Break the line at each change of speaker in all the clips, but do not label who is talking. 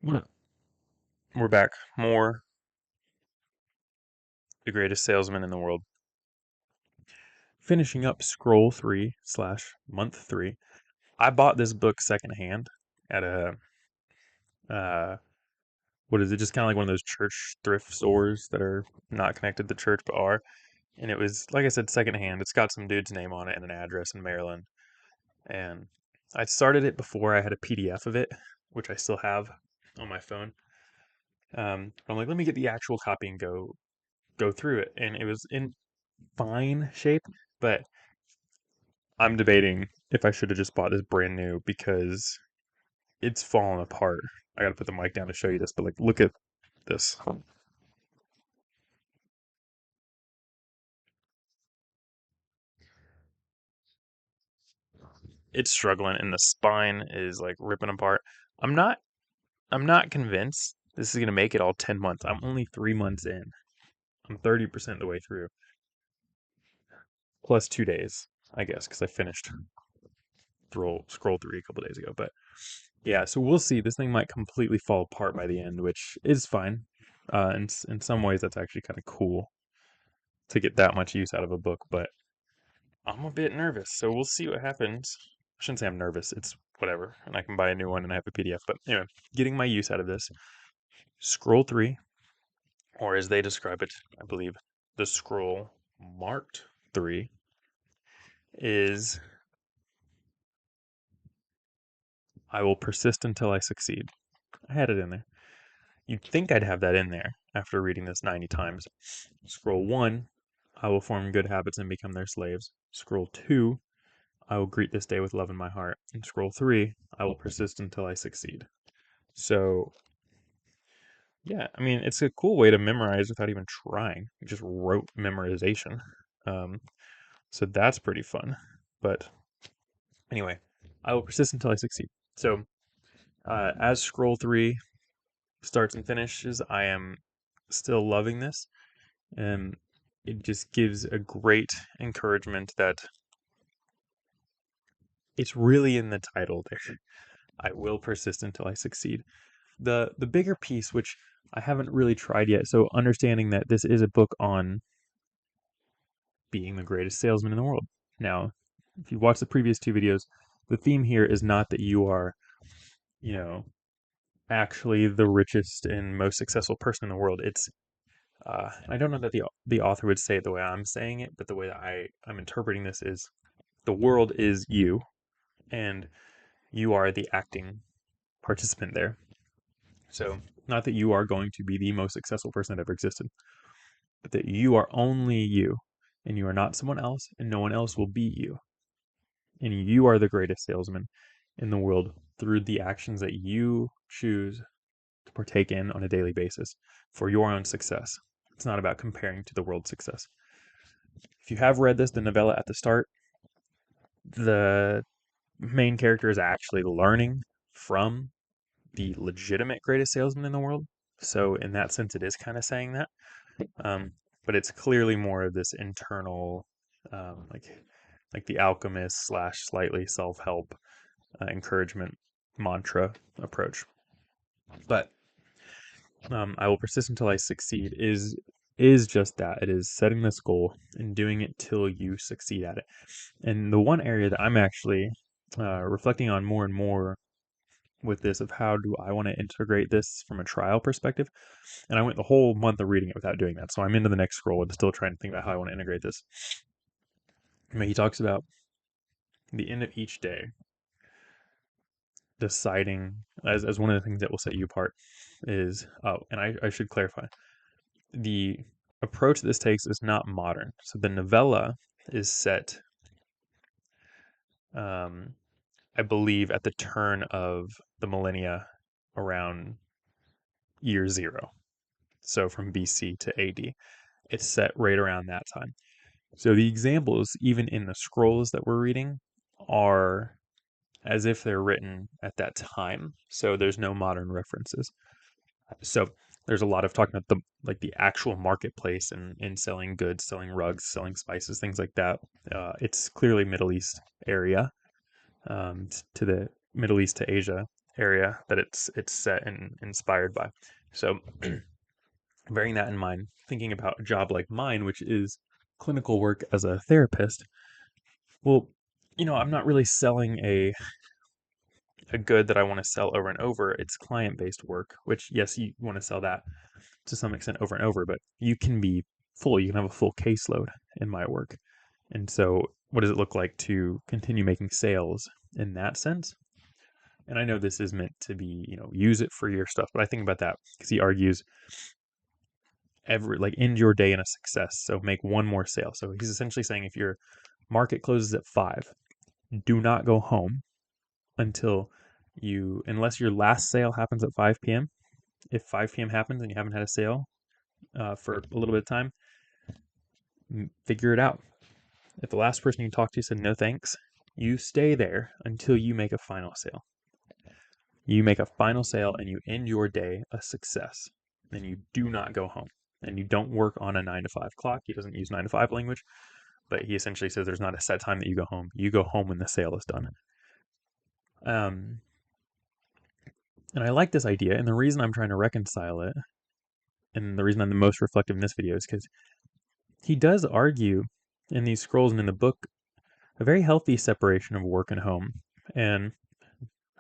We're back. More The Greatest Salesman in the World. Finishing up scroll 3 slash month 3. I bought this book secondhand at a, uh, what is it? Just kind of like one of those church thrift stores that are not connected to church but are. And it was, like I said, secondhand. It's got some dude's name on it and an address in Maryland. And I started it before I had a PDF of it, which I still have on my phone. I'm like, let me get the actual copy and go through it. And it was in fine shape, but I'm debating if I should have just bought this brand new because it's falling apart. I gotta put the mic down to show you this, but like, look at this. It's struggling, and the spine is like ripping apart. I'm not. I'm not convinced this is gonna make it all 10 months. I'm only 3 months in. I'm 30% the way through, plus 2 days, I guess, because I finished scroll 3 a couple days ago. But yeah, so we'll see. This thing might completely fall apart by the end, which is fine. In some ways, that's actually kind of cool to get that much use out of a book, but I'm a bit nervous, so we'll see what happens. I shouldn't say I'm nervous, it's whatever, and I can buy a new one and I have a PDF. But anyway, getting my use out of this. Scroll 3, or as they describe it, I believe, the scroll marked 3, is I will persist until I succeed. I had it in there. You'd think I'd have that in there after reading this 90 times. Scroll 1, I will form good habits and become their slaves. Scroll 2, I will greet this day with love in my heart. And scroll 3, I will persist until I succeed. So, yeah, I mean, it's a cool way to memorize without even trying. You just wrote memorization. Um, so that's pretty fun. But anyway, I will persist until I succeed. So, as scroll 3 starts and finishes, I am still loving this. And it just gives a great encouragement that it's really in the title there. I will persist until I succeed. The bigger piece, which I haven't really tried yet, so understanding that this is a book on being the greatest salesman in the world. Now, if you watch the previous two videos, the theme here is not that you are, you know, actually the richest and most successful person in the world. It's I don't know that the author would say it the way I'm saying it, but the way that I'm interpreting this is the world is you, and you are the acting participant there. So, not that you are going to be the most successful person that ever existed, but that you are only you, and you are not someone else, and no one else will be you. And you are the greatest salesman in the world through the actions that you choose to partake in on a daily basis for your own success. It's not about comparing to the world's success. If you have read this, the novella at the start, the main character is actually learning from the legitimate greatest salesman in the world. So, in that sense, it is kind of saying that. Um, but it's clearly more of this internal, like the alchemist slash slightly self help encouragement mantra approach. But I will persist until I succeed is just that. It is setting this goal and doing it till you succeed at it. And the one area that I'm actually reflecting on more and more with this of how do I want to integrate this from a trial perspective. And I went the whole month of reading it without doing that. So I'm into the next scroll and still trying to think about how I want to integrate this. I mean, he talks about the end of each day deciding as one of the things that will set you apart is and I should clarify the approach this takes is not modern. So the novella is set um, I believe at the turn of the millennia around year zero. So from BC to AD. It's set right around that time. So the examples, even in the scrolls that we're reading, are as if they're written at that time. So there's no modern references. So there's a lot of talking about the actual marketplace and selling goods, selling rugs, selling spices, things like that. It's clearly Middle East area, to the Middle East to Asia, area that it's set and inspired by. So bearing that in mind, thinking about a job like mine, which is clinical work as a therapist, well, I'm not really selling a good that I want to sell over and over. It's client based work, which, yes, you want to sell that to some extent over and over, but you can be full. You can have a full caseload in my work. And so, what does it look like to continue making sales in that sense? And I know this is meant to be, use it for your stuff, but I think about that because he argues end your day in a success. So make one more sale. So he's essentially saying if your market closes at 5, do not go home until unless your last sale happens at 5 p.m. If 5 p.m. happens and you haven't had a sale for a little bit of time, figure it out. If the last person you talked to said no thanks, you stay there until you make a final sale. You make a final sale and you end your day a success. And you do not go home. And you don't work on a 9 to 5 clock. He doesn't use 9 to 5 language, but he essentially says there's not a set time that you go home. You go home when the sale is done. Um, and I like this idea. And the reason I'm trying to reconcile it, and the reason I'm the most reflective in this video, is because he does argue in these scrolls and in the book a very healthy separation of work and home, and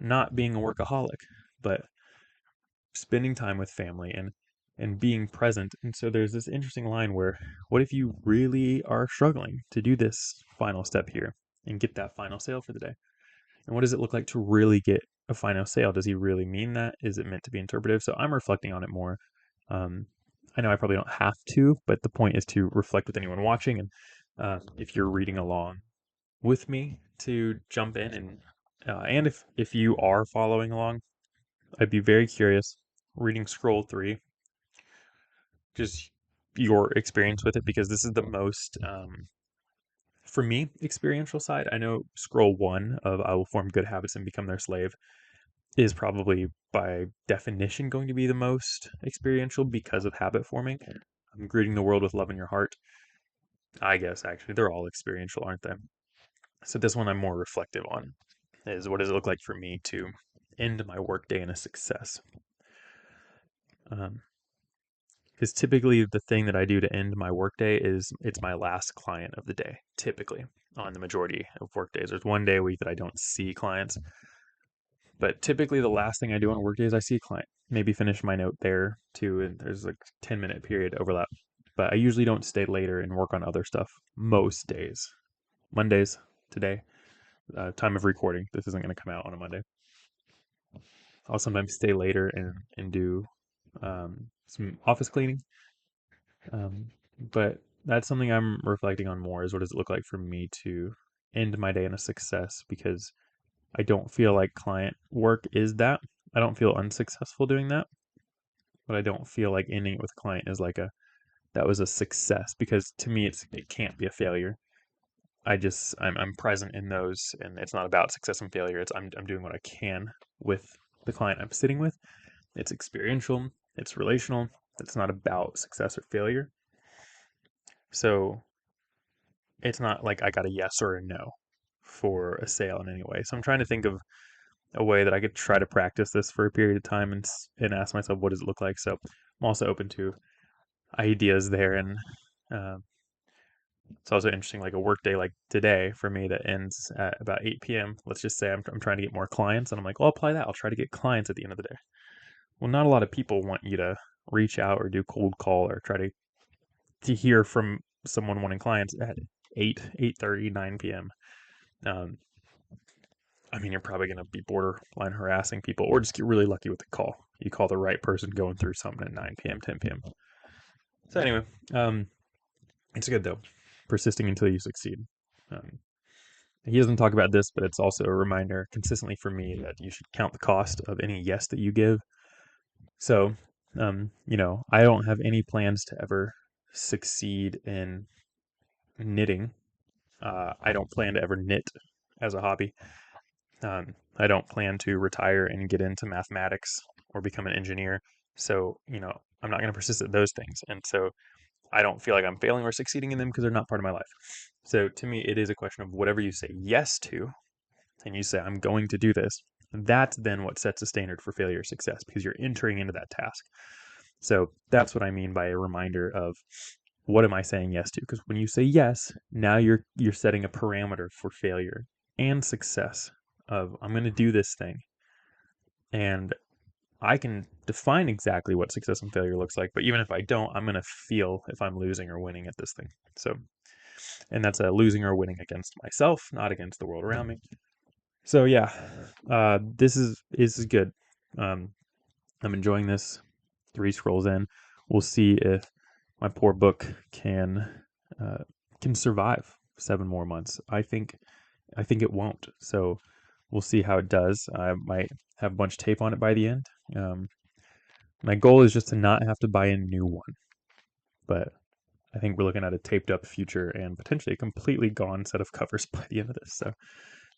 not being a workaholic, but spending time with family and being present. And so there's this interesting line where what if you really are struggling to do this final step here and get that final sale for the day? And what does it look like to really get a final sale? Does he really mean that? Is it meant to be interpretive? So I'm reflecting on it more. Um, I know I probably don't have to, but the point is to reflect with anyone watching. And if you're reading along with me, to jump in and if you are following along, I'd be very curious reading scroll 3, just your experience with it, because this is the most for me experiential side. I know scroll 1 of I will form good habits and become their slave is probably by definition going to be the most experiential because of habit forming. Greeting the world with love in your heart, I guess actually they're all experiential, aren't they? So this one I'm more reflective on is what does it look like for me to end my workday in a success? Because typically the thing that I do to end my workday is it's my last client of the day, typically on the majority of work days. There's one day a week that I don't see clients, but typically the last thing I do on a work day is I see a client. Maybe finish my note there too, and there's like 10-minute period overlap. But I usually don't stay later and work on other stuff most days. Mondays, today, time of recording, this isn't going to come out on a Monday. I'll sometimes stay later and do some office cleaning. But that's something I'm reflecting on more is what does it look like for me to end my day in a success, because I don't feel like client work is that. I don't feel unsuccessful doing that, but I don't feel like ending it with a client is like that was a success, because to me it can't be a failure. I'm present in those, and it's not about success and failure. It's I'm doing what I can with the client I'm sitting with. It's experiential, it's relational. It's not about success or failure. So it's not like I got a yes or a no for a sale in any way. So I'm trying to think of a way that I could try to practice this for a period of time and ask myself, what does it look like? So I'm also open to ideas there. And uh, it's also interesting, like a work day like today for me that ends at about 8 p.m. Let's just say I'm trying to get more clients, and I'm like, well, I'll apply that. I'll try to get clients at the end of the day. Well, not a lot of people want you to reach out or do cold call or try to hear from someone wanting clients at 8:30, 9 p.m. Um, I mean, you're probably going to be borderline harassing people or just get really lucky with the call. You call the right person going through something at 9 p.m., 10 p.m. So, anyway, it's good though. Persisting until you succeed. Um, he doesn't talk about this, but it's also a reminder consistently for me that you should count the cost of any yes that you give. So, I don't have any plans to ever succeed in knitting. I don't plan to ever knit as a hobby. I don't plan to retire and get into mathematics or become an engineer. So, I'm not going to persist at those things. And so I don't feel like I'm failing or succeeding in them because they're not part of my life. So to me, it is a question of whatever you say yes to, and you say, I'm going to do this. That's then what sets a standard for failure or success, because you're entering into that task. So that's what I mean by a reminder of what am I saying yes to? Because when you say yes, now you're setting a parameter for failure and success of I'm going to do this thing, and I can define exactly what success and failure looks like, but even if I don't, I'm going to feel if I'm losing or winning at this thing. So, and that's a losing or winning against myself, not against the world around me. So yeah, this is good. Um, I'm enjoying this. 3 scrolls in, we'll see if my poor book uh, can survive 7 more months. I think it won't. So we'll see how it does. I might have a bunch of tape on it by the end. Um, my goal is just to not have to buy a new one, but I think we're looking at a taped up future and potentially a completely gone set of covers by the end of this. So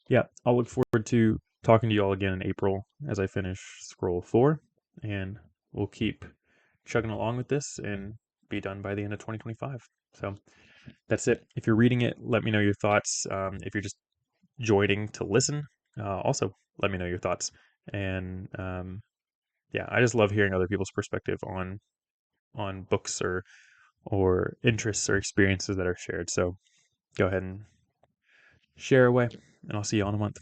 yeah, I'll look forward to talking to you all again in April as I finish scroll 4, and we'll keep chugging along with this and be done by the end of 2025. So that's it. If you're reading it, let me know your thoughts. If you're just joining to listen, also let me know your thoughts. And yeah, I just love hearing other people's perspective on books or interests or experiences that are shared. So go ahead and share away, and I'll see you all in a month.